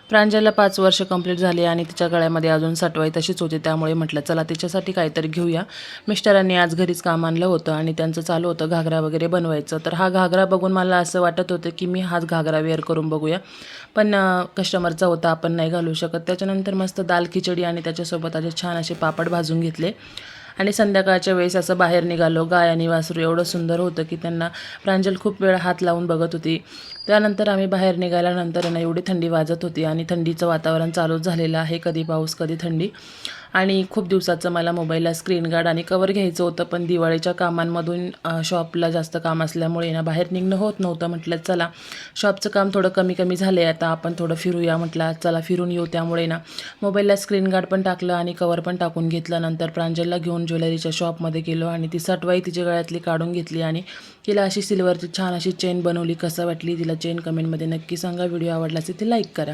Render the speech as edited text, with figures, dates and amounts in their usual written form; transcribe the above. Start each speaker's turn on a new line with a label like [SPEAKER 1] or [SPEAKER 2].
[SPEAKER 1] प्रांजलला 5 वर्ष कंप्लीट झाली आणि तिच्या गळ्यामध्ये अजून सटवाई तशीच होती, त्यामुळे म्हटलं चला तिच्यासाठी काहीतरी घेऊया। मिस्टरांनी आज घरीच काम आणलं होतं आणि त्यांचं चालू होतं घागरा वगैरे बनवायचं। तर हा घागरा बघून मला असं वाटत होतं की मी हाच घागरा वेअर करून बघूया, पण कस्टमरचा होता, आपण नाही घालू शकत। त्याच्यानंतर मस्त दाल खिचडी आणि त्याच्यासोबत असे छान असे पापड भाजून घेतले आणि संध्याकाळच्या वेळेस असं बाहेर निघालो। गाय आणि वासरू एवढं सुंदर होतं की त्यांना प्रांजल खूप वेळ हात लावून बघत होती। त्यानंतर आम्ही बाहेर निघाल्यानंतर ना एवढी थंडी वाजत होती आणि थंडीचं वातावरण चालू झालेलं आहे, कधी पाऊस कधी थंडी। आणि खूप दिवसाचं मला मोबाईलला स्क्रीन गार्ड आणि कवर घ्यायचं होतं, पण दिवाळीच्या कामांमधून शॉपला जास्त काम असल्यामुळे ना बाहेर निघणं होत नव्हतं। म्हटलं चला शॉपचं काम थोडं कमी कमी झालं आहे, आता आपण थोडं फिरूया। म्हटलं चला फिरून येऊ, त्यामुळे ना मोबाईलला स्क्रीन गार्ड पण टाकलं आणि कवर पण टाकून घेतलं। नंतर प्रांजलला घेऊन ज्वेलरीच्या शॉपमध्ये गेलो आणि ती सटवाई तिच्या गळ्यातली काढून घेतली आणि तिला अशी सिल्वरची छान अशी चेन बनवली। कसं वाटली तिला चेन कमेंटमध्ये नक्की सांगा। व्हिडिओ आवडला असेल तर लाईक करा।